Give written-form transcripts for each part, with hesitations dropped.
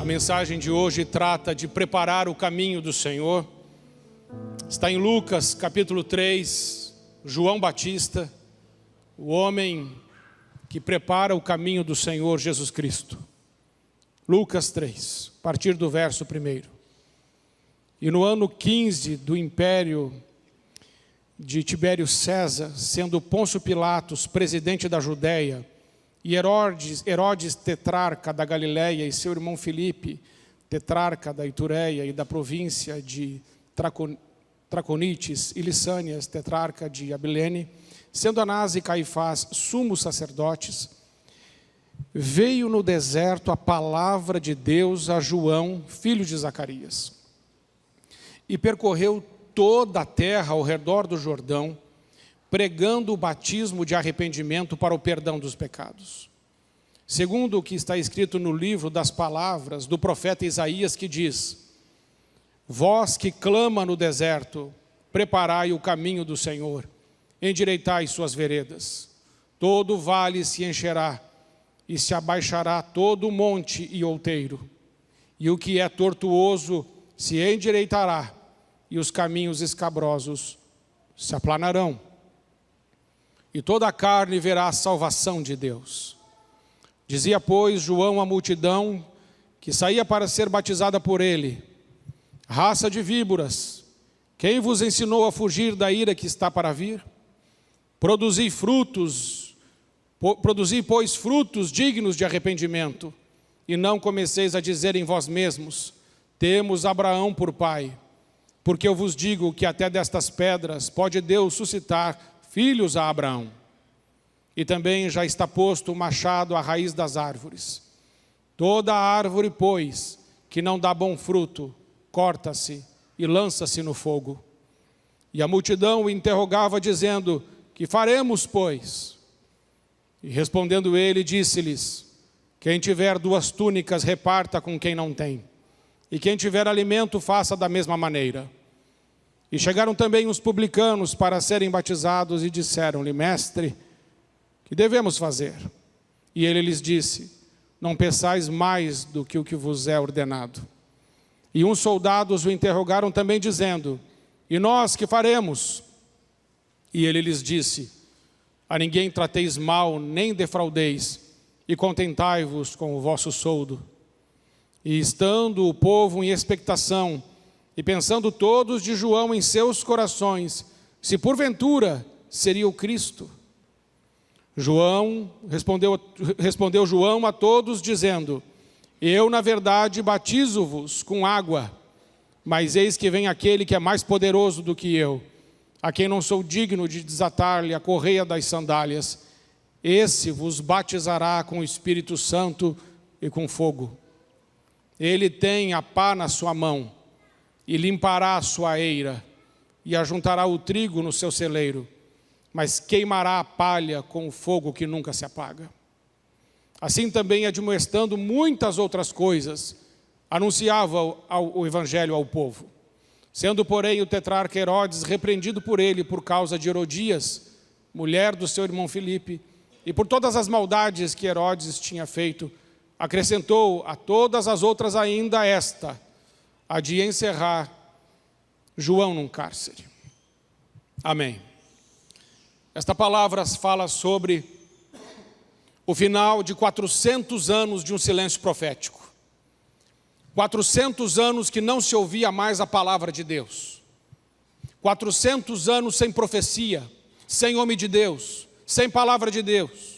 mensagem de hoje trata de preparar o caminho do Senhor. Está em Lucas capítulo 3, João Batista, o homem que prepara o caminho do Senhor Jesus Cristo. Lucas 3, a partir do verso 1. E no ano 15 do império de Tibério César, sendo Pôncio Pilatos presidente da Judéia, e Herodes tetrarca da Galileia, e seu irmão Filipe, tetrarca da Itureia e da província de Traconites, e Lissânias, tetrarca de Abilene, sendo Anás e Caifás sumos sacerdotes, veio no deserto a palavra de Deus a João, filho de Zacarias, e percorreu toda a terra ao redor do Jordão, pregando o batismo de arrependimento para o perdão dos pecados. Segundo o que está escrito no livro das palavras do profeta Isaías, que diz: vós que clama no deserto, preparai o caminho do Senhor, endireitai suas veredas. Todo vale se encherá, e se abaixará todo monte e outeiro, e o que é tortuoso se endireitará, e os caminhos escabrosos se aplanarão. E toda a carne verá a salvação de Deus. Dizia, pois, João à multidão que saía para ser batizada por ele: raça de víboras, quem vos ensinou a fugir da ira que está para vir? Produzi, pois, frutos dignos de arrependimento, e não comeceis a dizer em vós mesmos: temos Abraão por pai. Porque eu vos digo que até destas pedras pode Deus suscitar filhos a Abraão. E também já está posto o machado à raiz das árvores. Toda árvore, pois, que não dá bom fruto, corta-se e lança-se no fogo. E a multidão o interrogava, dizendo: que faremos, pois? E respondendo ele, disse-lhes: quem tiver 2 túnicas, reparta com quem não tem. E quem tiver alimento, faça da mesma maneira. E chegaram também os publicanos para serem batizados e disseram-lhe: mestre, que devemos fazer? E ele lhes disse: não peçais mais do que o que vos é ordenado. E uns soldados o interrogaram também, dizendo: e nós que faremos? E ele lhes disse: a ninguém trateis mal, nem defraudeis, e contentai-vos com o vosso soldo. E estando o povo em expectação, e pensando todos de João em seus corações, se porventura seria o Cristo. Respondeu João a todos, dizendo: eu, na verdade, batizo-vos com água, mas eis que vem aquele que é mais poderoso do que eu, a quem não sou digno de desatar-lhe a correia das sandálias. Esse vos batizará com o Espírito Santo e com fogo. Ele tem a pá na sua mão, e limpará a sua eira, e ajuntará o trigo no seu celeiro, mas queimará a palha com o fogo que nunca se apaga. Assim também, admoestando muitas outras coisas, anunciava o evangelho ao povo. Sendo, porém, o tetrarca Herodes repreendido por ele por causa de Herodias, mulher do seu irmão Filipe, e por todas as maldades que Herodes tinha feito, acrescentou a todas as outras ainda esta: a de encerrar João num cárcere. Amém. Esta palavra fala sobre o final de 400 anos de um silêncio profético. 400 anos que não se ouvia mais a palavra de Deus. 400 anos sem profecia, sem homem de Deus, sem palavra de Deus.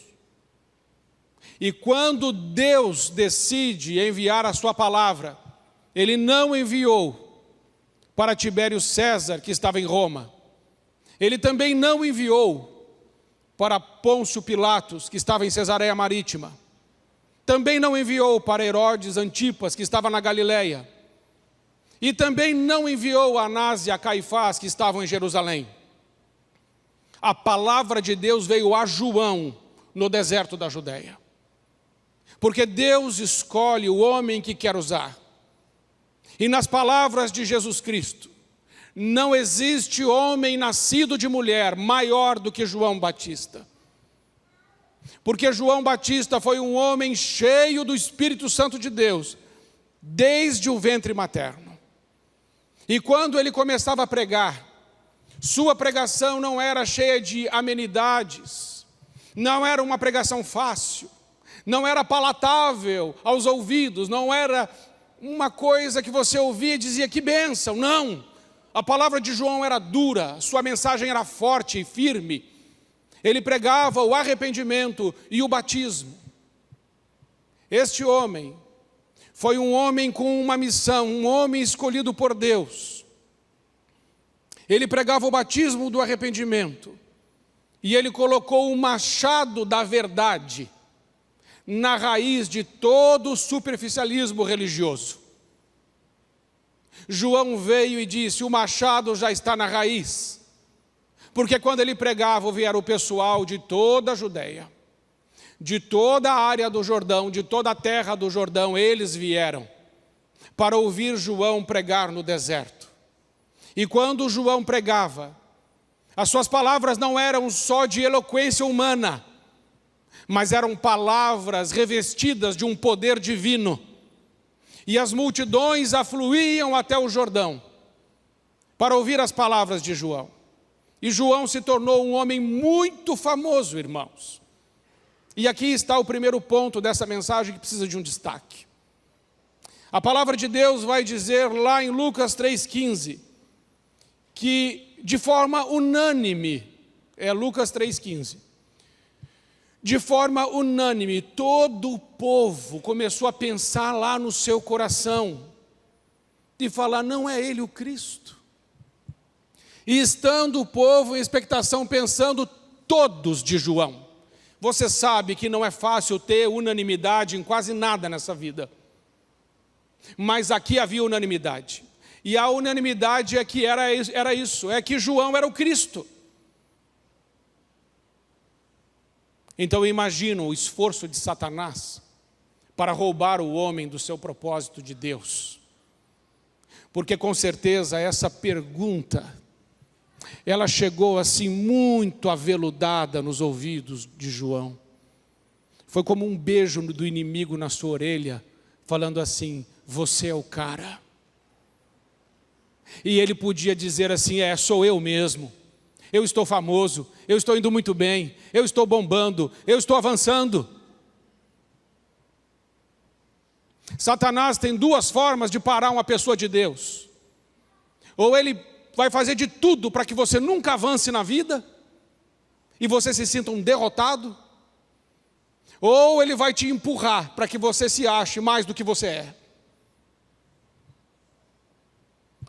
E quando Deus decide enviar a sua palavra, ele não enviou para Tibério César, que estava em Roma. Ele também não enviou para Pôncio Pilatos, que estava em Cesareia Marítima. Também não enviou para Herodes Antipas, que estava na Galileia. E também não enviou a Anás e a Caifás, que estavam em Jerusalém. A palavra de Deus veio a João no deserto da Judéia. Porque Deus escolhe o homem que quer usar. E nas palavras de Jesus Cristo, não existe homem nascido de mulher maior do que João Batista. Porque João Batista foi um homem cheio do Espírito Santo de Deus, desde o ventre materno. E quando ele começava a pregar, sua pregação não era cheia de amenidades, não era uma pregação fácil, não era palatável aos ouvidos, não era uma coisa que você ouvia e dizia que bênção, não. A palavra de João era dura, sua mensagem era forte e firme. Ele pregava o arrependimento e o batismo. Este homem foi um homem com uma missão, um homem escolhido por Deus. Ele pregava o batismo do arrependimento e ele colocou o machado da verdade na raiz de todo o superficialismo religioso. João veio e disse: o machado já está na raiz. Porque quando ele pregava, vieram o pessoal de toda a Judeia, de toda a área do Jordão, de toda a terra do Jordão, eles vieram para ouvir João pregar no deserto. E quando João pregava, as suas palavras não eram só de eloquência humana, mas eram palavras revestidas de um poder divino. E as multidões afluíam até o Jordão para ouvir as palavras de João. E João se tornou um homem muito famoso, irmãos. E aqui está o primeiro ponto dessa mensagem que precisa de um destaque. A palavra de Deus vai dizer lá em Lucas 3,15, que de forma unânime, Lucas 3,15, de forma unânime, todo o povo começou a pensar lá no seu coração e falar: não é ele o Cristo? E estando o povo em expectação, pensando todos de João. Você sabe que não é fácil ter unanimidade em quase nada nessa vida. Mas aqui havia unanimidade. E a unanimidade é que era isso, é que João era o Cristo. Então eu imagino o esforço de Satanás para roubar o homem do seu propósito de Deus. Porque com certeza essa pergunta, ela chegou assim muito aveludada nos ouvidos de João. Foi como um beijo do inimigo na sua orelha, falando assim: você é o cara. E ele podia dizer assim: sou eu mesmo. Eu estou famoso, eu estou indo muito bem, eu estou bombando, eu estou avançando. Satanás tem duas formas de parar uma pessoa de Deus. Ou ele vai fazer de tudo para que você nunca avance na vida e você se sinta um derrotado, ou ele vai te empurrar para que você se ache mais do que você é.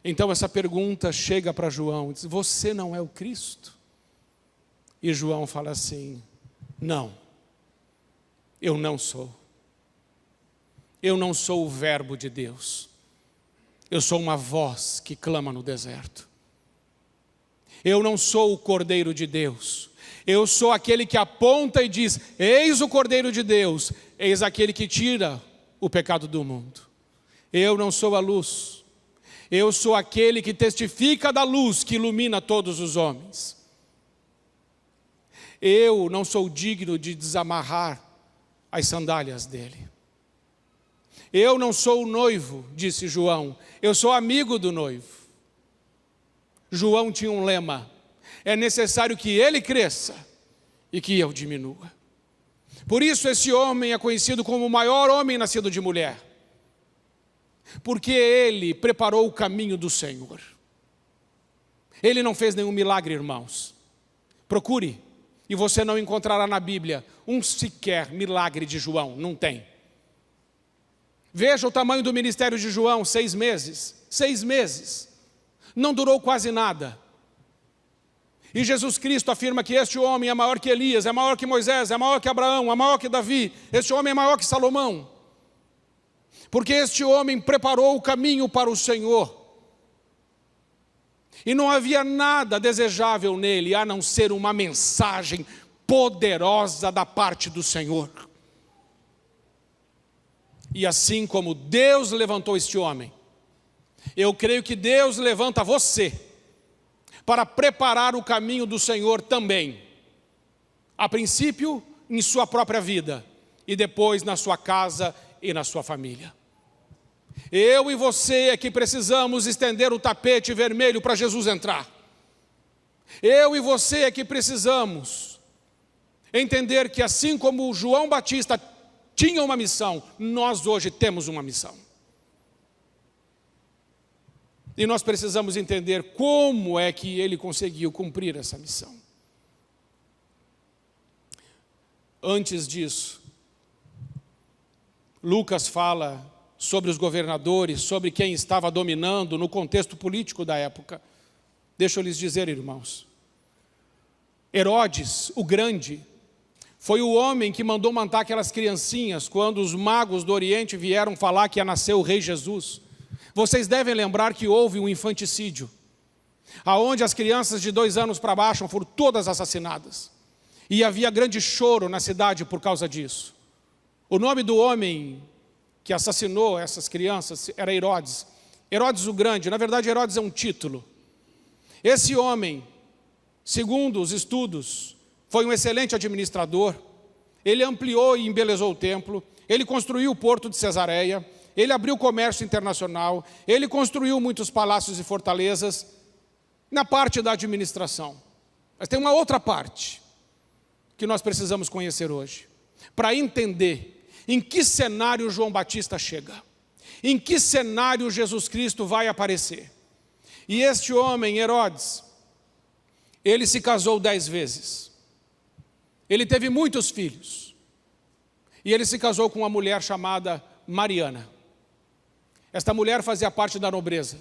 Então essa pergunta chega para João, diz: você não é o Cristo? E João fala assim: não, eu não sou. Eu não sou o verbo de Deus. Eu sou uma voz que clama no deserto. Eu não sou o Cordeiro de Deus. Eu sou aquele que aponta e diz: eis o Cordeiro de Deus, eis aquele que tira o pecado do mundo. Eu não sou a luz. Eu sou aquele que testifica da luz que ilumina todos os homens. Eu não sou digno de desamarrar as sandálias dele. Eu não sou o noivo, disse João, eu sou amigo do noivo. João tinha um lema: é necessário que ele cresça e que eu diminua. Por isso esse homem é conhecido como o maior homem nascido de mulher. Porque ele preparou o caminho do Senhor. Ele não fez nenhum milagre, irmãos. Procure, e você não encontrará na Bíblia um sequer milagre de João, não tem. Veja o tamanho do ministério de João, 6 meses. 6 meses. Não durou quase nada. E Jesus Cristo afirma que este homem é maior que Elias, é maior que Moisés, é maior que Abraão, é maior que Davi. Este homem é maior que Salomão. Porque este homem preparou o caminho para o Senhor. E não havia nada desejável nele, a não ser uma mensagem poderosa da parte do Senhor. E assim como Deus levantou este homem, eu creio que Deus levanta você para preparar o caminho do Senhor também. A princípio, em sua própria vida, e depois na sua casa e na sua família. Eu e você é que precisamos estender o tapete vermelho para Jesus entrar. Eu e você é que precisamos entender que assim como João Batista tinha uma missão, nós hoje temos uma missão. E nós precisamos entender como é que ele conseguiu cumprir essa missão. Antes disso, Lucas fala sobre os governadores, sobre quem estava dominando no contexto político da época. Deixa eu lhes dizer, irmãos, Herodes, o Grande, foi o homem que mandou matar aquelas criancinhas quando os magos do Oriente vieram falar que ia nascer o rei Jesus. Vocês devem lembrar que houve um infanticídio, aonde as crianças de 2 anos para baixo foram todas assassinadas. E havia grande choro na cidade por causa disso. O nome do homem que assassinou essas crianças era Herodes. Herodes o Grande, na verdade Herodes é um título. Esse homem, segundo os estudos, foi um excelente administrador. Ele ampliou e embelezou o templo, ele construiu o porto de Cesareia, ele abriu comércio internacional, ele construiu muitos palácios e fortalezas na parte da administração. Mas tem uma outra parte que nós precisamos conhecer hoje, para entender em que cenário João Batista chega, em que cenário Jesus Cristo vai aparecer. E este homem, Herodes, ele se casou 10 vezes, ele teve muitos filhos, e ele se casou com uma mulher chamada Mariana. Esta mulher fazia parte da nobreza.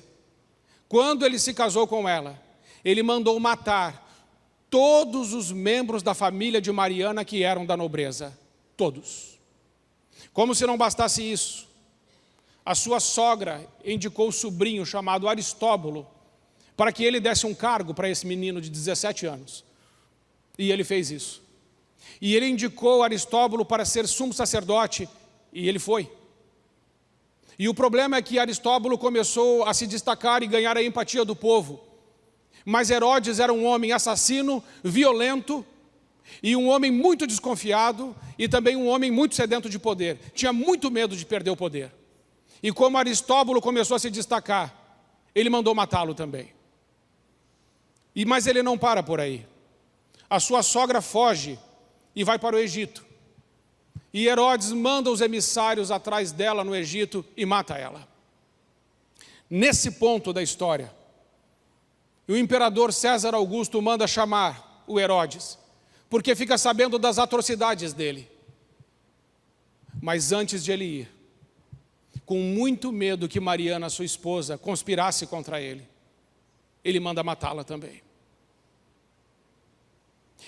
Quando ele se casou com ela, ele mandou matar todos os membros da família de Mariana que eram da nobreza, todos. Como se não bastasse isso, a sua sogra indicou o sobrinho chamado Aristóbulo para que ele desse um cargo para esse menino de 17 anos. E ele fez isso. E ele indicou Aristóbulo para ser sumo sacerdote, e ele foi. E o problema é que Aristóbulo começou a se destacar e ganhar a empatia do povo. Mas Herodes era um homem assassino, violento, e um homem muito desconfiado, e também um homem muito sedento de poder. Tinha muito medo de perder o poder. E como Aristóbulo começou a se destacar, ele mandou matá-lo também. Mas ele não para por aí. A sua sogra foge e vai para o Egito. E Herodes manda os emissários atrás dela no Egito e mata ela. Nesse ponto da história, o imperador César Augusto manda chamar o Herodes, porque fica sabendo das atrocidades dele. Mas antes de ele ir, com muito medo que Mariana, sua esposa, conspirasse contra ele, ele manda matá-la também.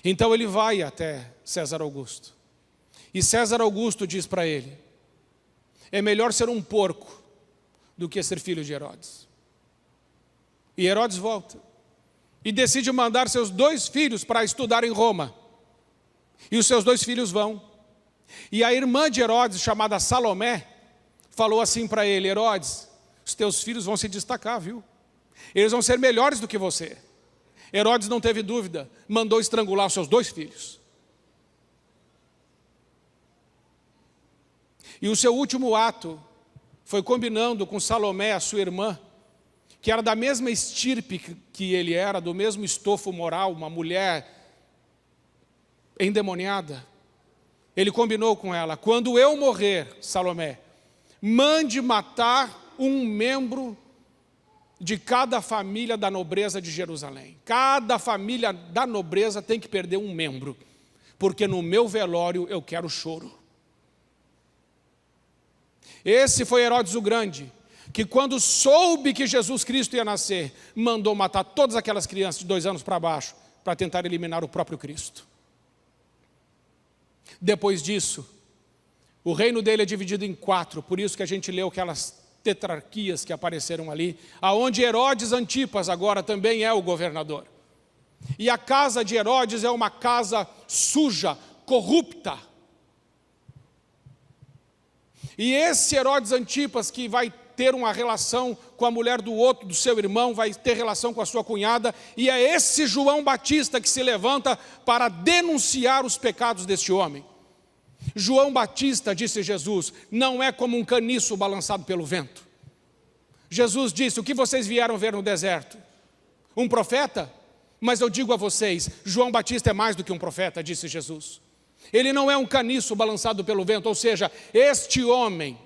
Então ele vai até César Augusto. E César Augusto diz para ele: é melhor ser um porco do que ser filho de Herodes. E Herodes volta e decide mandar seus 2 filhos para estudar em Roma. E os seus 2 filhos vão. E a irmã de Herodes, chamada Salomé, falou assim para ele: Herodes, os teus filhos vão se destacar, viu? Eles vão ser melhores do que você. Herodes não teve dúvida, mandou estrangular os seus 2 filhos. E o seu último ato foi combinando com Salomé, a sua irmã, que era da mesma estirpe que ele era, do mesmo estofo moral, uma mulher endemoniada. Ele combinou com ela: quando eu morrer, Salomé, mande matar um membro de cada família da nobreza de Jerusalém. Cada família da nobreza tem que perder um membro, porque no meu velório eu quero choro. Esse foi Herodes o Grande, que quando soube que Jesus Cristo ia nascer, mandou matar todas aquelas crianças de 2 anos para baixo, para tentar eliminar o próprio Cristo. Depois disso, o reino dele é dividido em 4, por isso que a gente leu aquelas tetrarquias que apareceram ali, aonde Herodes Antipas agora também é o governador. E a casa de Herodes é uma casa suja, corrupta. E esse Herodes Antipas, que vai ter uma relação com a mulher do outro, do seu irmão, vai ter relação com a sua cunhada, e é esse João Batista que se levanta para denunciar os pecados deste homem. João Batista, disse Jesus, não é como um caniço balançado pelo vento. Jesus disse: o que vocês vieram ver no deserto? Um profeta? Mas eu digo a vocês, João Batista é mais do que um profeta, disse Jesus. Ele não é um caniço balançado pelo vento, ou seja, este homem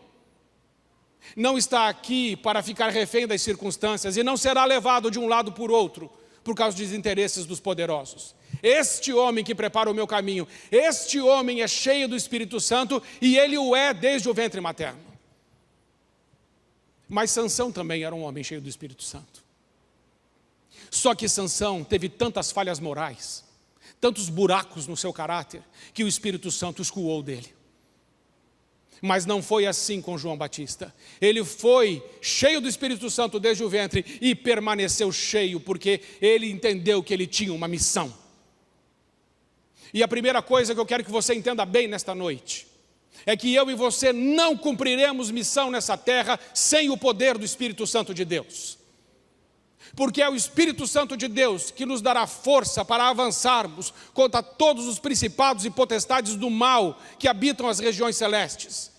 não está aqui para ficar refém das circunstâncias e não será levado de um lado por outro, por causa dos interesses dos poderosos. Este homem que prepara o meu caminho, este homem é cheio do Espírito Santo e ele o é desde o ventre materno. Mas Sansão também era um homem cheio do Espírito Santo. Só que Sansão teve tantas falhas morais, tantos buracos no seu caráter, que o Espírito Santo escoou dele. Mas não foi assim com João Batista. Ele foi cheio do Espírito Santo desde o ventre e permaneceu cheio, porque ele entendeu que ele tinha uma missão. E a primeira coisa que eu quero que você entenda bem nesta noite, é que eu e você não cumpriremos missão nessa terra sem o poder do Espírito Santo de Deus. Porque é o Espírito Santo de Deus que nos dará força para avançarmos contra todos os principados e potestades do mal que habitam as regiões celestes.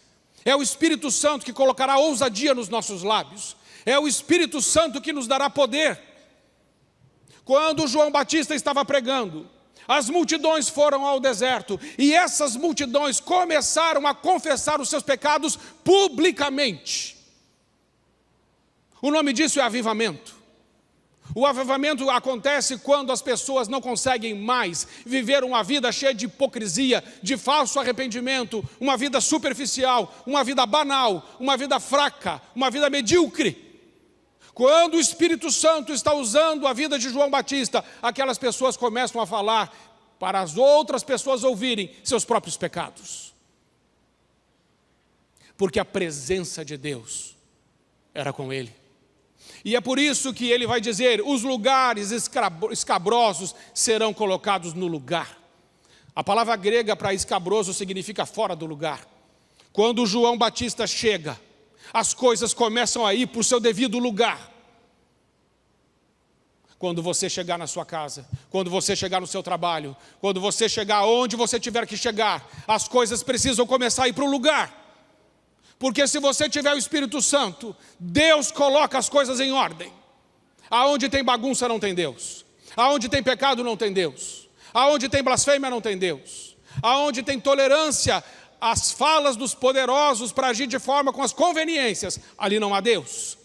É o Espírito Santo que colocará ousadia nos nossos lábios. É o Espírito Santo que nos dará poder. Quando João Batista estava pregando, as multidões foram ao deserto e essas multidões começaram a confessar os seus pecados publicamente. O nome disso é avivamento. O avivamento acontece quando as pessoas não conseguem mais viver uma vida cheia de hipocrisia, de falso arrependimento, uma vida superficial, uma vida banal, uma vida fraca, uma vida medíocre. Quando o Espírito Santo está usando a vida de João Batista, aquelas pessoas começam a falar para as outras pessoas ouvirem seus próprios pecados. Porque a presença de Deus era com ele. E é por isso que ele vai dizer: os lugares escabrosos serão colocados no lugar. A palavra grega para escabroso significa fora do lugar. Quando João Batista chega, as coisas começam a ir para o seu devido lugar. Quando você chegar na sua casa, quando você chegar no seu trabalho, quando você chegar onde você tiver que chegar, as coisas precisam começar a ir para o lugar. Porque se você tiver o Espírito Santo, Deus coloca as coisas em ordem. Aonde tem bagunça não tem Deus. Aonde tem pecado não tem Deus. Aonde tem blasfêmia não tem Deus. Aonde tem tolerância às falas dos poderosos para agir de forma com as conveniências, ali não há Deus.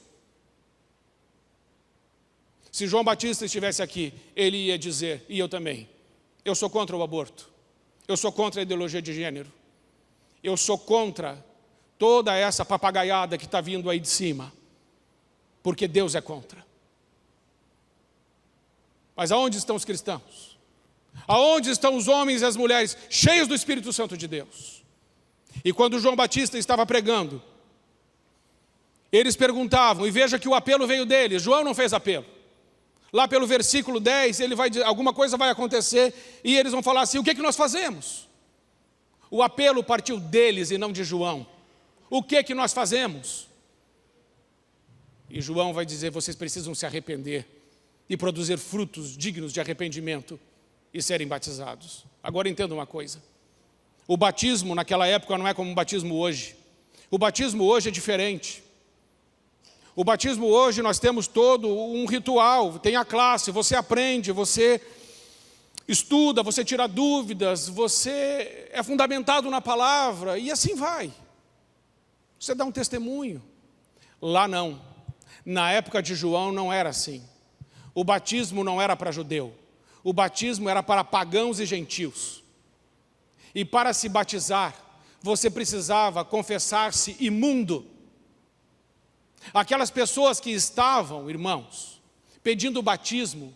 Se João Batista estivesse aqui, ele ia dizer, e eu também: eu sou contra o aborto. Eu sou contra a ideologia de gênero. Eu sou contra toda essa papagaiada que está vindo aí de cima, porque Deus é contra. Mas aonde estão os cristãos? Aonde estão os homens e as mulheres cheios do Espírito Santo de Deus? E quando João Batista estava pregando, eles perguntavam, e veja que o apelo veio deles. João não fez apelo. Lá pelo versículo 10, ele vai dizer, alguma coisa vai acontecer, e eles vão falar assim: o que nós fazemos? O apelo partiu deles e não de João. O que nós fazemos? E João vai dizer: vocês precisam se arrepender e produzir frutos dignos de arrependimento e serem batizados. Agora entenda uma coisa: o batismo naquela época não é como o batismo hoje. O batismo hoje é diferente. O batismo hoje nós temos todo um ritual, tem a classe, você aprende, você estuda, você tira dúvidas, você é fundamentado na palavra e assim vai. Você dá um testemunho. Lá não. Na época de João não era assim. O batismo não era para judeu. O batismo era para pagãos e gentios. E para se batizar, você precisava confessar-se imundo. Aquelas pessoas que estavam, irmãos, pedindo o batismo,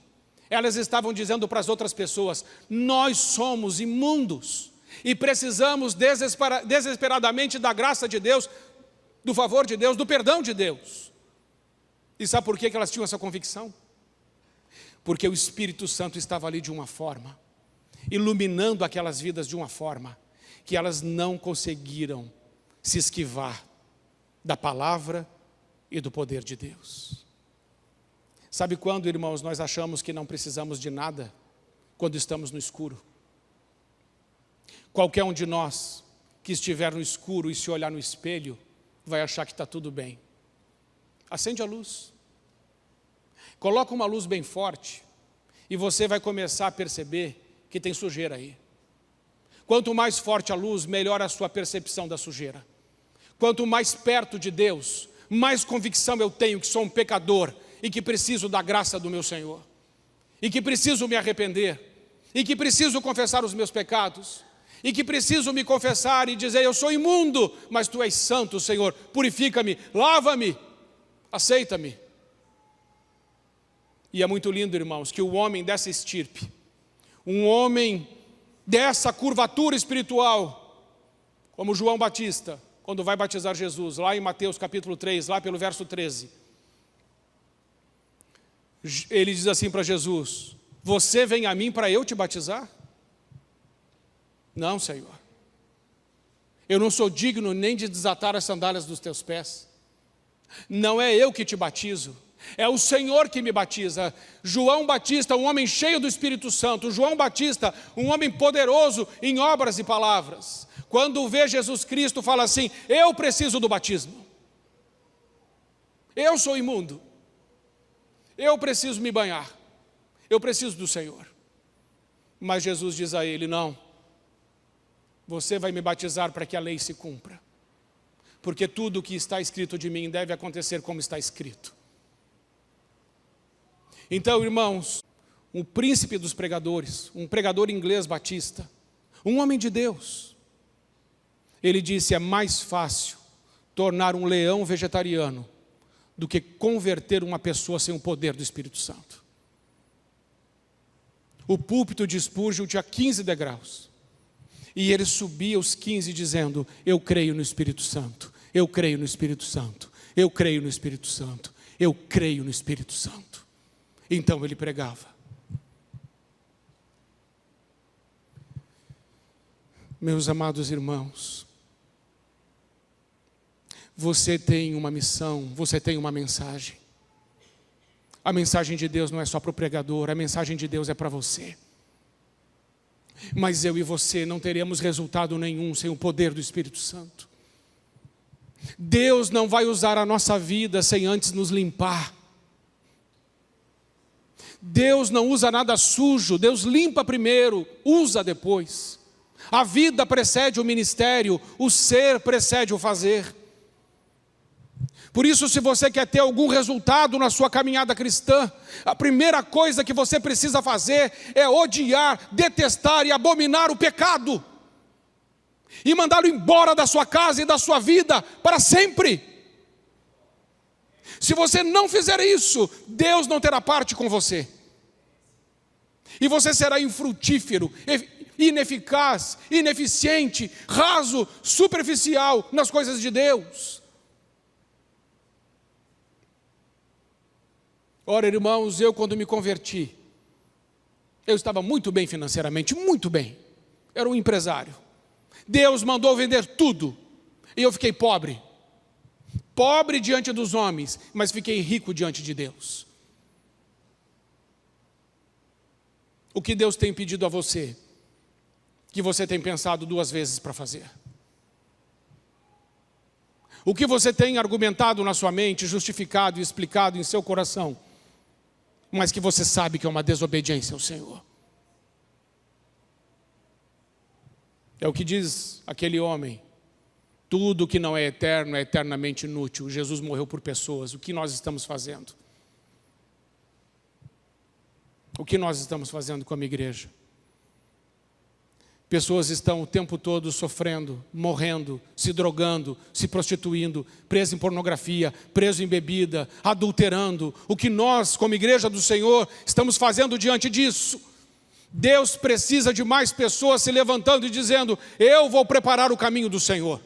elas estavam dizendo para as outras pessoas: nós somos imundos e precisamos desesperadamente da graça de Deus, do favor de Deus, do perdão de Deus. E sabe por que elas tinham essa convicção? Porque o Espírito Santo estava ali de uma forma, iluminando aquelas vidas de uma forma, que elas não conseguiram se esquivar da palavra e do poder de Deus. Sabe quando, irmãos, nós achamos que não precisamos de nada? Quando estamos no escuro. Qualquer um de nós que estiver no escuro e se olhar no espelho, vai achar que está tudo bem. Acende a luz. Coloca uma luz bem forte e você vai começar a perceber que tem sujeira aí. Quanto mais forte a luz, melhor a sua percepção da sujeira. Quanto mais perto de Deus, mais convicção eu tenho que sou um pecador e que preciso da graça do meu Senhor. E que preciso me arrepender. E que preciso confessar os meus pecados. E que preciso me confessar e dizer, eu sou imundo, mas Tu és santo, Senhor. Purifica-me, lava-me, aceita-me. E é muito lindo, irmãos, que o homem dessa estirpe, um homem dessa curvatura espiritual, como João Batista, quando vai batizar Jesus, lá em Mateus capítulo 3, lá pelo verso 13, ele diz assim para Jesus, você vem a mim para eu te batizar? Não, Senhor. Eu não sou digno nem de desatar as sandálias dos teus pés. Não é eu que te batizo, é o Senhor que me batiza. João Batista, um homem cheio do Espírito Santo. João Batista, um homem poderoso em obras e palavras. Quando vê Jesus Cristo, fala assim, eu preciso do batismo. Eu sou imundo. Eu preciso me banhar. Eu preciso do Senhor. Mas Jesus diz a ele, não. Você vai me batizar para que a lei se cumpra. Porque tudo o que está escrito de mim deve acontecer como está escrito. Então, irmãos, um príncipe dos pregadores, um pregador inglês batista, um homem de Deus, ele disse, é mais fácil tornar um leão vegetariano do que converter uma pessoa sem o poder do Espírito Santo. O púlpito de Spurgeon tinha 15 degraus. E ele subia os 15 dizendo, eu creio no Espírito Santo, eu creio no Espírito Santo, eu creio no Espírito Santo, eu creio no Espírito Santo. Então ele pregava. Meus amados irmãos, você tem uma missão, você tem uma mensagem. A mensagem de Deus não é só para o pregador, a mensagem de Deus é para você. Mas eu e você não teremos resultado nenhum sem o poder do Espírito Santo. Deus não vai usar a nossa vida sem antes nos limpar. Deus não usa nada sujo, Deus limpa primeiro, usa depois. A vida precede o ministério, o ser precede o fazer. Por isso, se você quer ter algum resultado na sua caminhada cristã, a primeira coisa que você precisa fazer é odiar, detestar e abominar o pecado. E mandá-lo embora da sua casa e da sua vida para sempre. Se você não fizer isso, Deus não terá parte com você. E você será infrutífero, ineficaz, ineficiente, raso, superficial nas coisas de Deus. Ora, irmãos, eu quando me converti, eu estava muito bem financeiramente, muito bem. Era um empresário. Deus mandou vender tudo e eu fiquei pobre. Pobre diante dos homens, mas fiquei rico diante de Deus. O que Deus tem pedido a você, que você tem pensado 2 vezes para fazer? O que você tem argumentado na sua mente, justificado e explicado em seu coração, mas que você sabe que é uma desobediência ao Senhor? É o que diz aquele homem, tudo que não é eterno é eternamente inútil. Jesus morreu por pessoas, o que nós estamos fazendo? O que nós estamos fazendo como igreja? Pessoas estão o tempo todo sofrendo, morrendo, se drogando, se prostituindo, preso em pornografia, preso em bebida, adulterando. O que nós, como igreja do Senhor, estamos fazendo diante disso? Deus precisa de mais pessoas se levantando e dizendo, eu vou preparar o caminho do Senhor.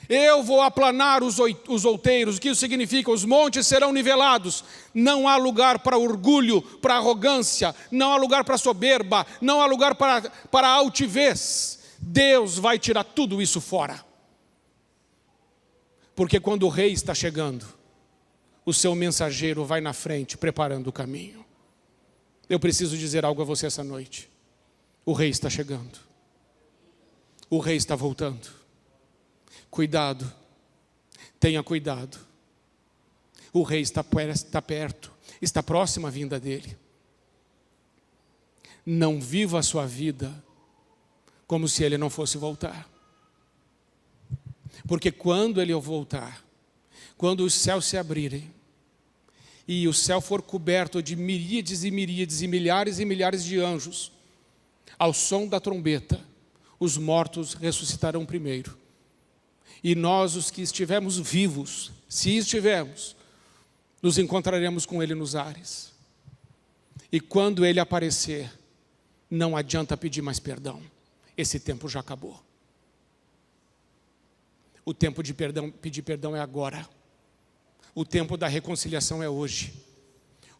Eu vou aplanar os outeiros. O que isso significa? Os montes serão nivelados. Não há lugar para orgulho, para arrogância. Não há lugar para soberba. Não há lugar para altivez. Deus vai tirar tudo isso fora. Porque quando o rei está chegando, o seu mensageiro vai na frente, preparando o caminho. Eu preciso dizer algo a você essa noite. O rei está chegando. O rei está voltando. Cuidado, tenha cuidado. O rei está perto, está próxima a vinda dele. Não viva a sua vida como se ele não fosse voltar. Porque quando ele voltar, quando os céus se abrirem, e o céu for coberto de miríades e miríades e milhares de anjos, ao som da trombeta, os mortos ressuscitarão primeiro. E nós, os que estivermos vivos, se estivermos, nos encontraremos com ele nos ares. E quando ele aparecer, não adianta pedir mais perdão. Esse tempo já acabou. O tempo de pedir perdão é agora. O tempo da reconciliação é hoje.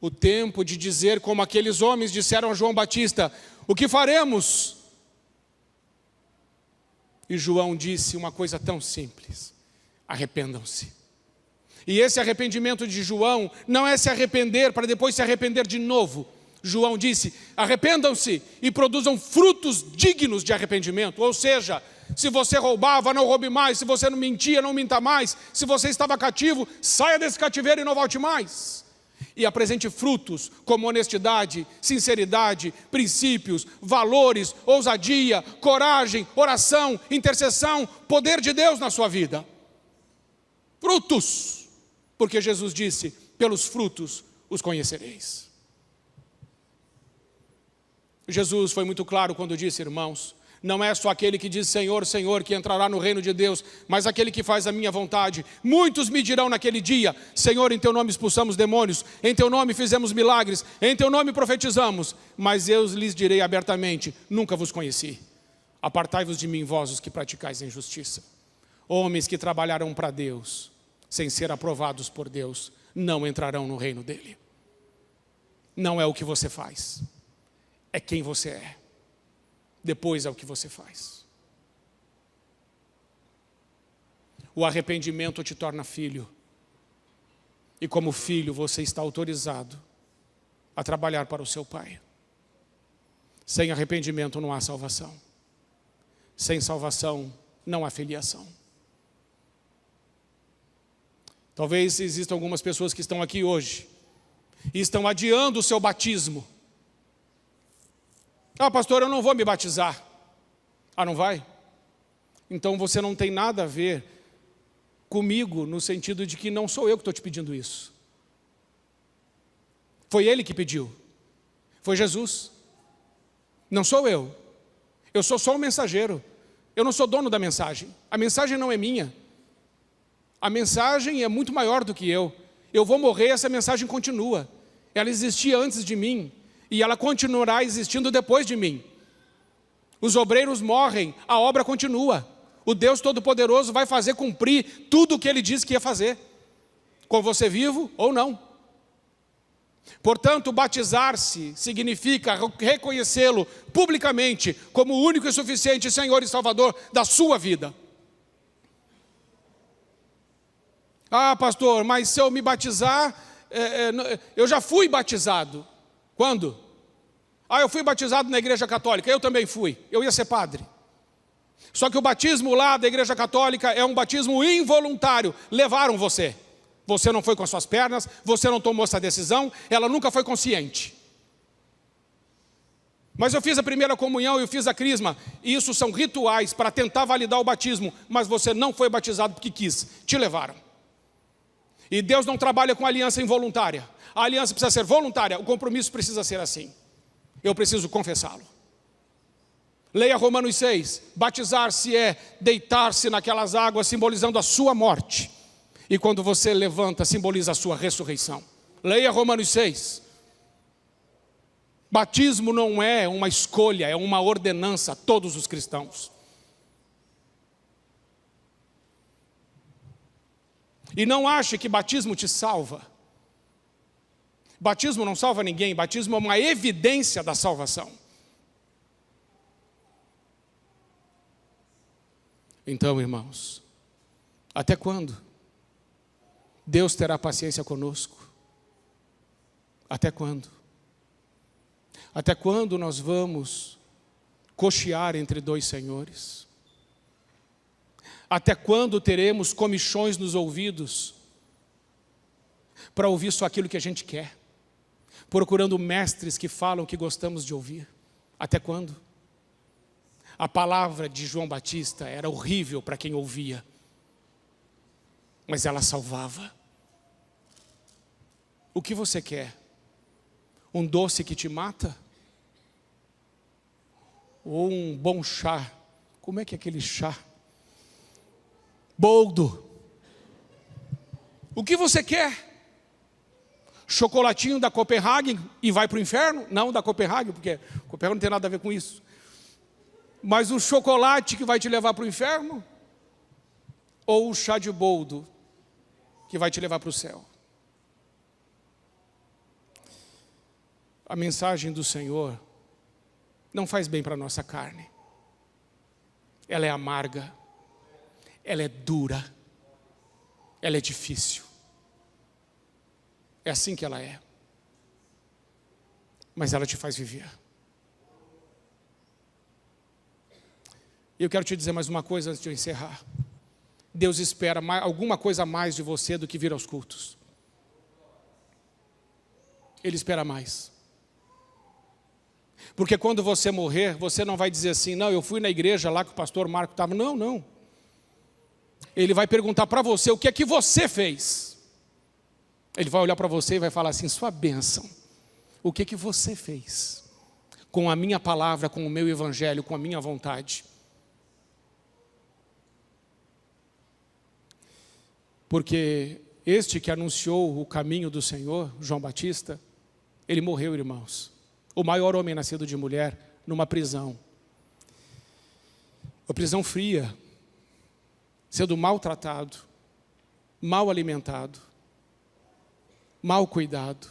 O tempo de dizer como aqueles homens disseram a João Batista: o que faremos? E João disse uma coisa tão simples: arrependam-se. E esse arrependimento de João não é se arrepender para depois se arrepender de novo. João disse: arrependam-se e produzam frutos dignos de arrependimento. Ou seja, se você roubava, não roube mais. Se você não mentia, não minta mais. Se você estava cativo, saia desse cativeiro e não volte mais. E apresente frutos como honestidade, sinceridade, princípios, valores, ousadia, coragem, oração, intercessão, poder de Deus na sua vida. Frutos, porque Jesus disse: pelos frutos os conhecereis. Jesus foi muito claro quando disse: irmãos, não é só aquele que diz Senhor, Senhor, que entrará no reino de Deus, mas aquele que faz a minha vontade. Muitos me dirão naquele dia: Senhor, em teu nome expulsamos demônios, em teu nome fizemos milagres, em teu nome profetizamos. Mas eu lhes direi abertamente: nunca vos conheci. Apartai-vos de mim, vós os que praticais a injustiça. Homens que trabalharão para Deus, sem ser aprovados por Deus, não entrarão no reino dele. Não é o que você faz, é quem você é. Depois é o que você faz. O arrependimento te torna filho. E como filho você está autorizado a trabalhar para o seu pai. Sem arrependimento não há salvação. Sem salvação não há filiação. Talvez existam algumas pessoas que estão aqui hoje e estão adiando o seu batismo. Ah, pastor, eu não vou me batizar. Ah, não vai? Então você não tem nada a ver comigo, no sentido de que não sou eu que estou te pedindo isso. Foi ele que pediu. Foi Jesus. Não sou eu. Eu sou só um mensageiro. Eu não sou dono da mensagem. A mensagem não é minha. A mensagem é muito maior do que eu. Eu vou morrer, essa mensagem continua. Ela existia antes de mim. E ela continuará existindo depois de mim. Os obreiros morrem, a obra continua. O Deus Todo-Poderoso vai fazer cumprir tudo o que Ele disse que ia fazer. Com você vivo ou não. Portanto, batizar-se significa reconhecê-lo publicamente como o único e suficiente Senhor e Salvador da sua vida. Ah, pastor, mas se eu me batizar, eu já fui batizado. Quando? Ah, eu fui batizado na igreja católica. Eu também fui, eu ia ser padre. Só que o batismo lá da igreja católica é um batismo involuntário. Levaram você. Você não foi com as suas pernas, você não tomou essa decisão, ela nunca foi consciente. Mas eu fiz a primeira comunhão, eu fiz a crisma. Isso são rituais para tentar validar o batismo. Mas você não foi batizado porque quis, te levaram. E Deus não trabalha com aliança involuntária. A aliança precisa ser voluntária, o compromisso precisa ser assim. Eu preciso confessá-lo. Leia Romanos 6. Batizar-se é deitar-se naquelas águas, simbolizando a sua morte. E quando você levanta, simboliza a sua ressurreição. Leia Romanos 6. Batismo não é uma escolha, é uma ordenança a todos os cristãos. E não ache que batismo te salva. Batismo não salva ninguém, batismo é uma evidência da salvação. Então, irmãos, até quando Deus terá paciência conosco? Até quando? Até quando nós vamos cochear entre dois senhores? Até quando teremos comichões nos ouvidos? para ouvir só aquilo que a gente quer, procurando mestres que falam o que gostamos de ouvir. Até quando? A palavra de João Batista era horrível para quem ouvia, mas ela salvava. O que você quer? Um doce que te mata? Ou um bom chá? Como é que é aquele chá? Boldo. O que você quer? Chocolatinho da Copenhagen e vai para o inferno? Não da Copenhagen, porque Copenhagen não tem nada a ver com isso. Mas o chocolate que vai te levar para o inferno? Ou o chá de boldo que vai te levar para o céu? A mensagem do Senhor não faz bem para a nossa carne. Ela é amarga, ela é dura, ela é difícil. É assim que ela é. Mas ela te faz viver. E eu quero te dizer mais uma coisa antes de eu encerrar. Deus espera alguma coisa a mais de você do que vir aos cultos. Ele espera mais. Porque quando você morrer, você não vai dizer assim, não, eu fui na igreja lá que o pastor Marco estava. Não, não. Ele vai perguntar para você o que é que você fez. Ele vai olhar para você e vai falar assim, sua bênção, o que é que você fez? Com a minha palavra, com o meu evangelho, com a minha vontade. Porque este que anunciou o caminho do Senhor, João Batista, ele morreu, irmãos. O maior homem nascido de mulher, numa prisão. Uma prisão fria, sendo maltratado, mal alimentado, mal cuidado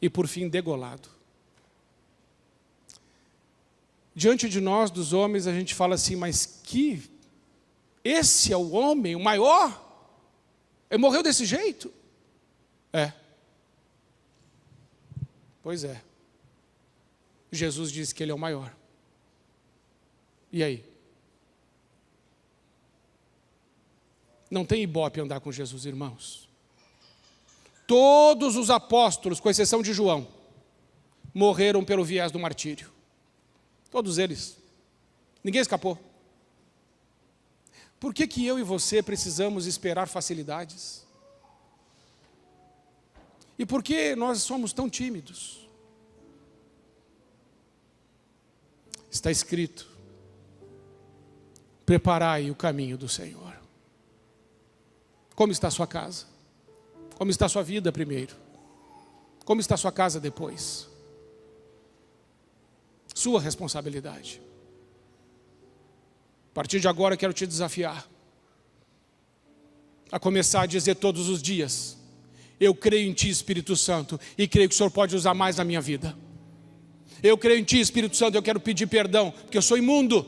e por fim degolado. Diante de nós, dos homens, a gente fala assim, mas esse é o homem, o maior? Ele morreu desse jeito? É. Pois é. Jesus disse que ele é o maior. E aí? Não tem ibope andar com Jesus, irmãos. Todos os apóstolos, com exceção de João, morreram pelo viés do martírio. Todos eles. Ninguém escapou. Por que que eu e você precisamos esperar facilidades? E por que nós somos tão tímidos? Está escrito, preparai o caminho do Senhor. Como está a sua casa? Como está a sua vida primeiro? Como está a sua casa depois? Sua responsabilidade. A partir de agora eu quero te desafiar a começar a dizer todos os dias, eu creio em Ti, Espírito Santo, e creio que o Senhor pode usar mais na minha vida. Eu creio em Ti, Espírito Santo, eu quero pedir perdão, porque eu sou imundo,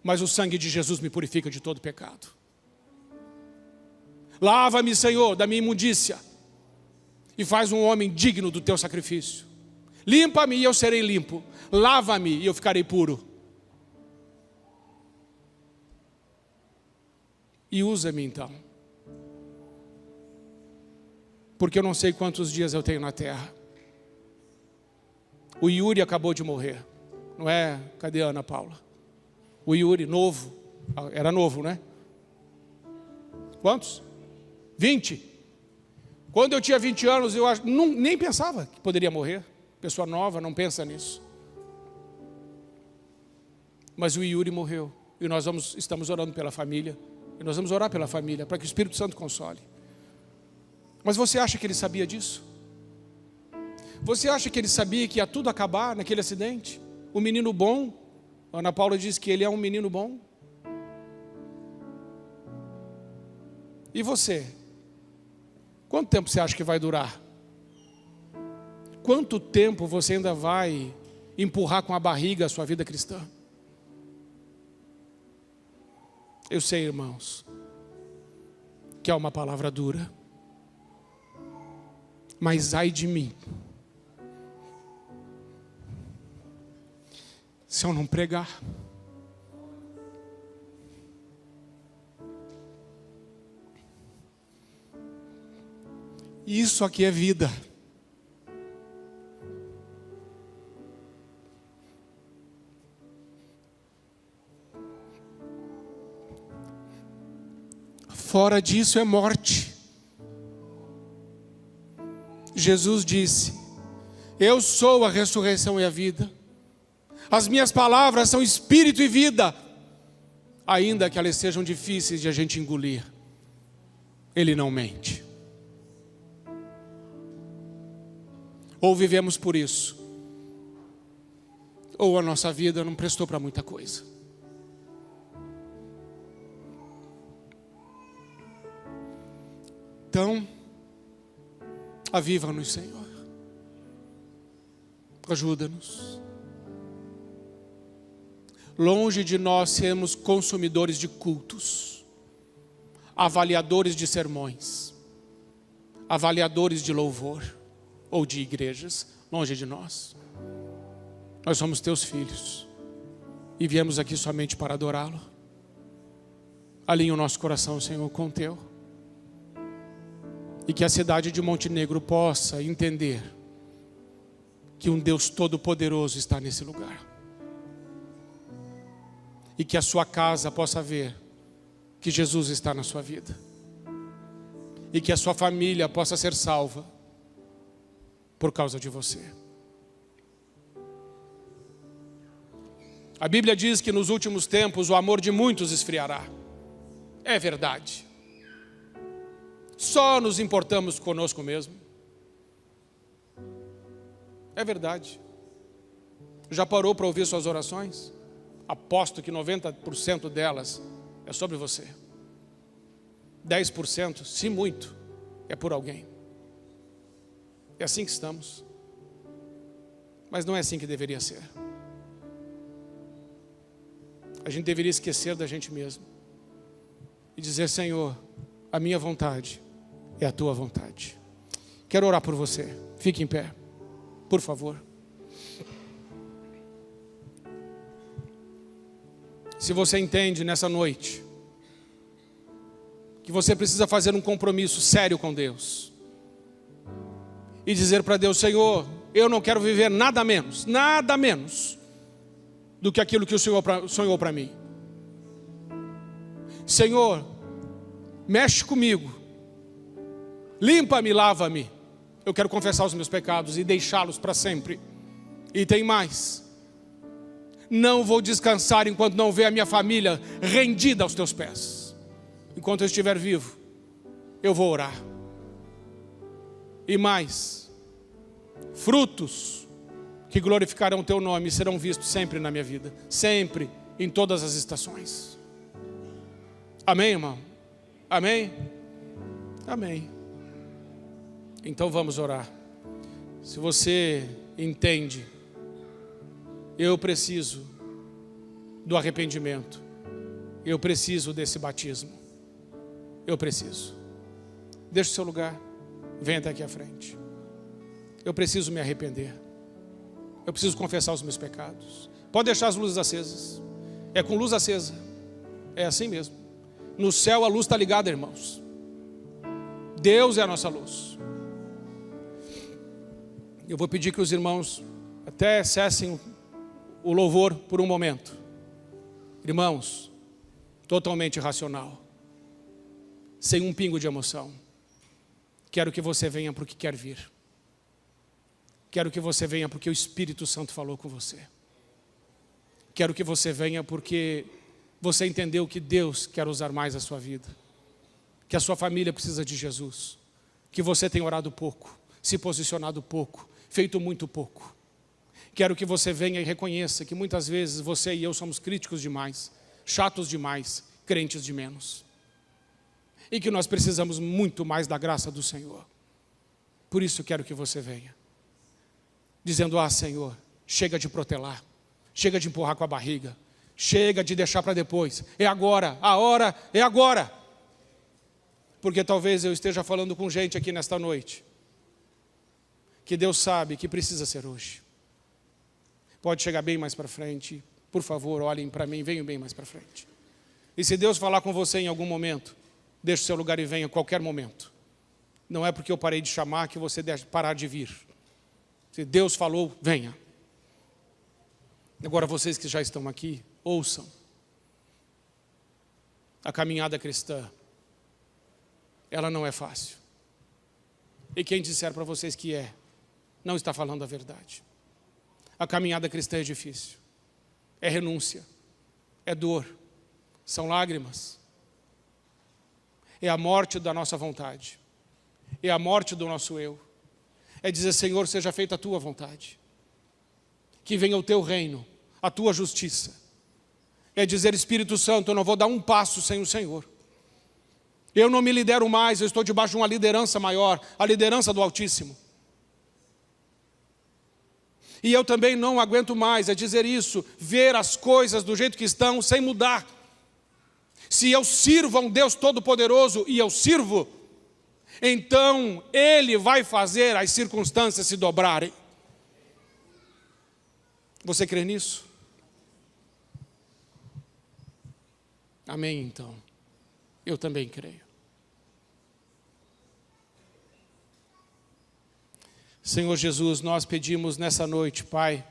mas o sangue de Jesus me purifica de todo pecado. Lava-me, Senhor, da minha imundícia, e faz um homem digno do Teu sacrifício. Limpa-me e eu serei limpo, lava-me e eu ficarei puro. E usa-me então, porque eu não sei quantos dias eu tenho na terra. O Yuri acabou de morrer, não é? Cadê a Ana Paula? O Yuri, novo, era novo, né? Quantos? 20. Quando eu tinha 20 anos, eu nem pensava que poderia morrer. Pessoa nova não pensa nisso. Mas o Yuri morreu, e nós estamos orando pela família. E nós vamos orar pela família, para que o Espírito Santo console. Mas você acha que ele sabia disso? Você acha que ele sabia que ia tudo acabar naquele acidente? O menino bom, a Ana Paula diz que ele é um menino bom. E você? Quanto tempo você acha que vai durar? Quanto tempo você ainda vai empurrar com a barriga a sua vida cristã? Eu sei, irmãos, que é uma palavra dura, mas ai de mim, se eu não pregar. Isso aqui é vida. Fora disso é morte. Jesus disse: eu sou a ressurreição e a vida. As minhas palavras são espírito e vida. Ainda que elas sejam difíceis de a gente engolir, Ele não mente. Ou vivemos por isso, ou a nossa vida não prestou para muita coisa. Então, aviva-nos, Senhor. Ajuda-nos. Longe de nós sermos consumidores de cultos, avaliadores de sermões, avaliadores de louvor ou de igrejas, longe de nós. Nós somos teus filhos e viemos aqui somente para adorá-lo. Alinhe o nosso coração, Senhor, com o teu. E que a cidade de Montenegro possa entender que um Deus todo-poderoso está nesse lugar. E que a sua casa possa ver que Jesus está na sua vida. E que a sua família possa ser salva por causa de você. A Bíblia diz que nos últimos tempos o amor de muitos esfriará. É verdade. Só nos importamos conosco mesmo. É verdade. Já parou para ouvir suas orações? Aposto que 90% delas é sobre você. 10%, se muito, é por alguém. É assim que estamos. Mas não é assim que deveria ser. A gente deveria esquecer da gente mesmo e dizer: Senhor, a minha vontade é a tua vontade. Quero orar por você. Fique em pé, por favor. Se você entende nessa noite que você precisa fazer um compromisso sério com Deus e dizer para Deus: Senhor, eu não quero viver nada menos do que aquilo que o Senhor sonhou para mim. Senhor, mexe comigo, limpa-me, lava-me. Eu quero confessar os meus pecados e deixá-los para sempre. E tem mais: não vou descansar enquanto não ver a minha família rendida aos teus pés. Enquanto eu estiver vivo, eu vou orar. E mais, frutos que glorificarão o teu nome serão vistos sempre na minha vida, sempre, em todas as estações. Amém, irmão? Amém? Amém. Então vamos orar. Se você entende, eu preciso do arrependimento, eu preciso desse batismo, eu preciso. Deixe o seu lugar, venha até aqui à frente. Eu preciso me arrepender, eu preciso confessar os meus pecados. Pode deixar as luzes acesas, é com luz acesa, é assim mesmo. No céu a luz está ligada, irmãos. Deus é a nossa luz. Eu vou pedir que os irmãos até cessem o louvor por um momento. Irmãos, totalmente racional, sem um pingo de emoção. Quero que você venha porque quer vir. Quero que você venha porque o Espírito Santo falou com você. Quero que você venha porque você entendeu que Deus quer usar mais a sua vida, que a sua família precisa de Jesus, que você tem orado pouco, se posicionado pouco, feito muito pouco. Quero que você venha e reconheça que muitas vezes você e eu somos críticos demais, chatos demais, crentes de menos. E que nós precisamos muito mais da graça do Senhor. Por isso quero que você venha, dizendo: ah, Senhor, chega de protelar, chega de empurrar com a barriga, chega de deixar para depois, é agora, a hora é agora. Porque talvez eu esteja falando com gente aqui nesta noite, que Deus sabe que precisa ser hoje. Pode chegar bem mais para frente, por favor, olhem para mim, venham bem mais para frente. E se Deus falar com você em algum momento, deixe o seu lugar e venha a qualquer momento. Não é porque eu parei de chamar que você deve parar de vir. Se Deus falou, venha. Agora vocês que já estão aqui, ouçam. A caminhada cristã, ela não é fácil. E quem disser para vocês que não está falando a verdade. A caminhada cristã é difícil. É renúncia. É dor. São lágrimas. É a morte da nossa vontade. É a morte do nosso eu. É dizer, Senhor, seja feita a tua vontade. Que venha o teu reino, a tua justiça. É dizer, Espírito Santo, eu não vou dar um passo sem o Senhor. Eu não me lidero mais, eu estou debaixo de uma liderança maior, a liderança do Altíssimo. E eu também não aguento mais, é dizer isso, ver as coisas do jeito que estão, sem mudar. Se eu sirvo a um Deus Todo-Poderoso, e eu sirvo, então Ele vai fazer as circunstâncias se dobrarem. Você crê nisso? Amém, então. Eu também creio. Senhor Jesus, nós pedimos nessa noite, Pai,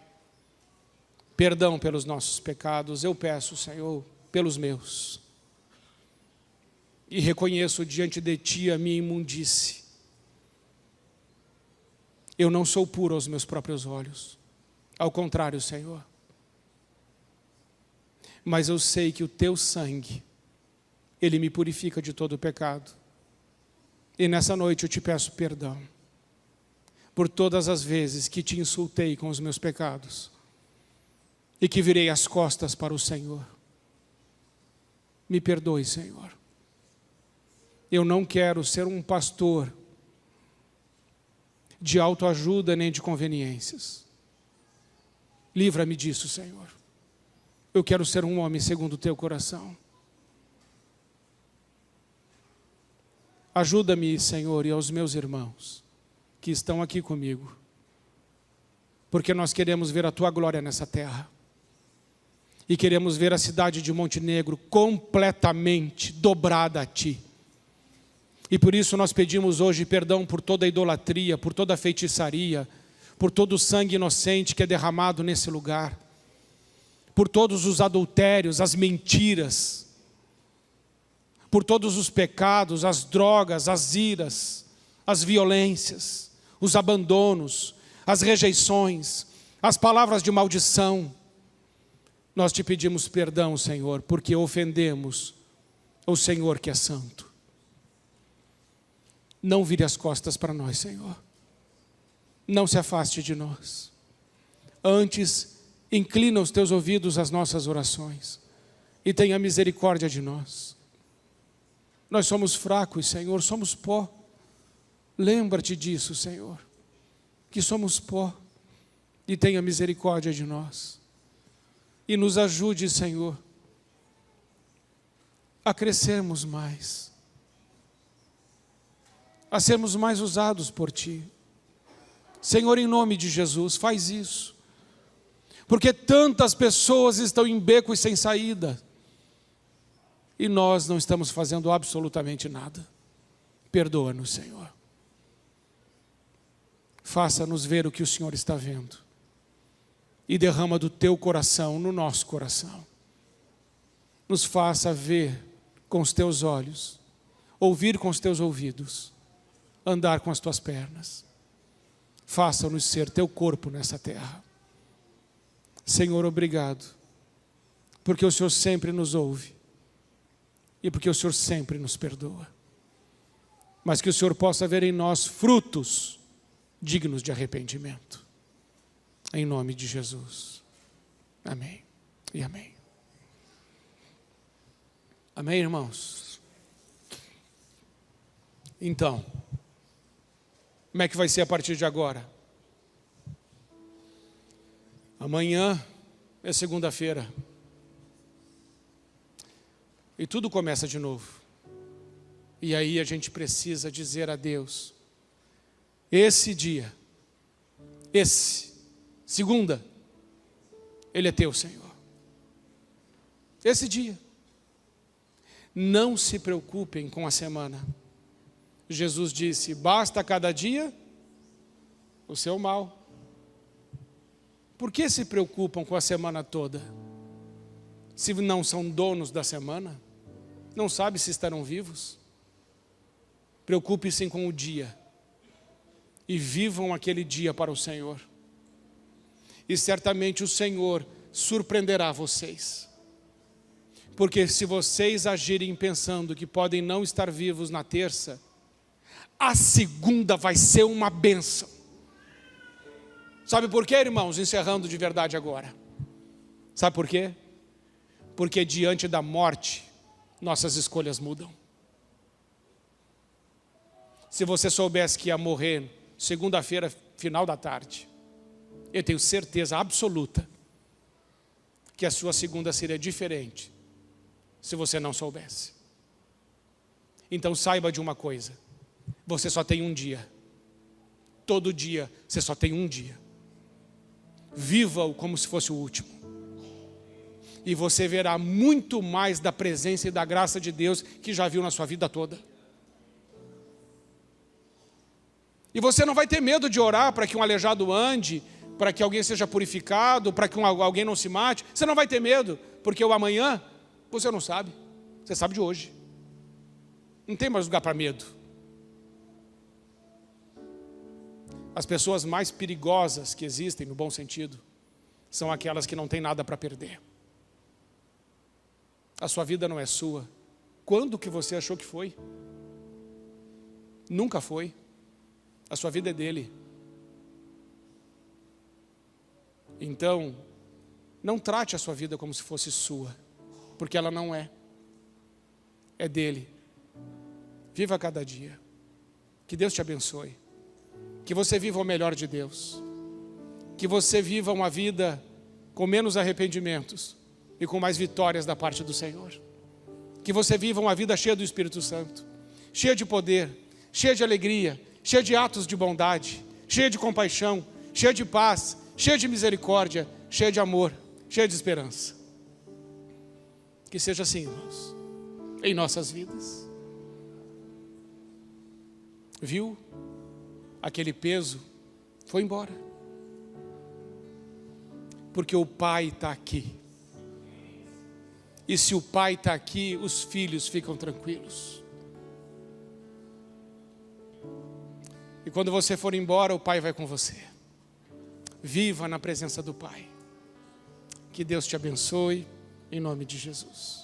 perdão pelos nossos pecados. Eu peço, Senhor, pelos meus. E reconheço diante de Ti a minha imundície. Eu não sou puro aos meus próprios olhos. Ao contrário, Senhor. Mas eu sei que o Teu sangue, Ele me purifica de todo o pecado. E nessa noite eu Te peço perdão por todas as vezes que Te insultei com os meus pecados e que virei as costas para o Senhor. Me perdoe, Senhor. Eu não quero ser um pastor de autoajuda nem de conveniências. Livra-me disso, Senhor. Eu quero ser um homem segundo o Teu coração. Ajuda-me, Senhor, e aos meus irmãos que estão aqui comigo, porque nós queremos ver a Tua glória nessa terra. E queremos ver a cidade de Montenegro completamente dobrada a Ti. E por isso nós pedimos hoje perdão por toda a idolatria, por toda a feitiçaria, por todo o sangue inocente que é derramado nesse lugar, por todos os adultérios, as mentiras, por todos os pecados, as drogas, as iras, as violências, os abandonos, as rejeições, as palavras de maldição. Nós Te pedimos perdão, Senhor, porque ofendemos o Senhor que é santo. Não vire as costas para nós, Senhor. Não se afaste de nós. Antes, inclina os Teus ouvidos às nossas orações e tenha misericórdia de nós. Nós somos fracos, Senhor, somos pó. Lembra-te disso, Senhor, que somos pó, e tenha misericórdia de nós. E nos ajude, Senhor, a crescermos mais, a sermos mais usados por Ti. Senhor, em nome de Jesus, faz isso. Porque tantas pessoas estão em becos sem saída, e nós não estamos fazendo absolutamente nada. Perdoa-nos, Senhor. Faça-nos ver o que o Senhor está vendo. E derrama do Teu coração no nosso coração. Nos faça ver com os Teus olhos, ouvir com os Teus ouvidos, andar com as Tuas pernas. Faça-nos ser Teu corpo nessa terra. Senhor, obrigado, porque o Senhor sempre nos ouve e porque o Senhor sempre nos perdoa. Mas que o Senhor possa ver em nós frutos dignos de arrependimento. Em nome de Jesus. Amém e amém. Amém, irmãos? Então, como é que vai ser a partir de agora? Amanhã é segunda-feira. E tudo começa de novo. E aí a gente precisa dizer a Deus, esse dia, segunda, Ele é Teu, Senhor. Esse dia. Não se preocupem com a semana. Jesus disse: basta cada dia o seu mal. Por que se preocupam com a semana toda? Se não são donos da semana, não sabem se estarão vivos. Preocupe-se com o dia e vivam aquele dia para o Senhor. E certamente o Senhor surpreenderá vocês. Porque se vocês agirem pensando que podem não estar vivos na terça, a segunda vai ser uma bênção. Sabe por quê, irmãos? Encerrando de verdade agora. Sabe por quê? Porque diante da morte, nossas escolhas mudam. Se você soubesse que ia morrer segunda-feira, final da tarde, eu tenho certeza absoluta que a sua segunda seria diferente se você não soubesse. Então saiba de uma coisa: você só tem um dia. Todo dia você só tem um dia. Viva-o como se fosse o último. E você verá muito mais da presença e da graça de Deus que já viu na sua vida toda. E você não vai ter medo de orar para que um aleijado ande, para que alguém seja purificado, para que alguém não se mate. Você não vai ter medo, porque o amanhã você não sabe. Você sabe de hoje. Não tem mais lugar para medo. As pessoas mais perigosas que existem, no bom sentido, são aquelas que não têm nada para perder. A sua vida não é sua. Quando que você achou que foi? Nunca foi. A sua vida é dele. Então, não trate a sua vida como se fosse sua, porque ela não é. É dele. Viva cada dia. Que Deus te abençoe. Que você viva o melhor de Deus. Que você viva uma vida com menos arrependimentos e com mais vitórias da parte do Senhor. Que você viva uma vida cheia do Espírito Santo, cheia de poder, cheia de alegria, cheia de atos de bondade, cheia de compaixão, cheia de paz, cheia de misericórdia, cheia de amor, cheia de esperança. Que seja assim, irmãos, em nossas vidas. Viu? Aquele peso foi embora. Porque o Pai está aqui. E se o Pai está aqui, os filhos ficam tranquilos. E quando você for embora, o Pai vai com você. Viva na presença do Pai. Que Deus te abençoe, em nome de Jesus.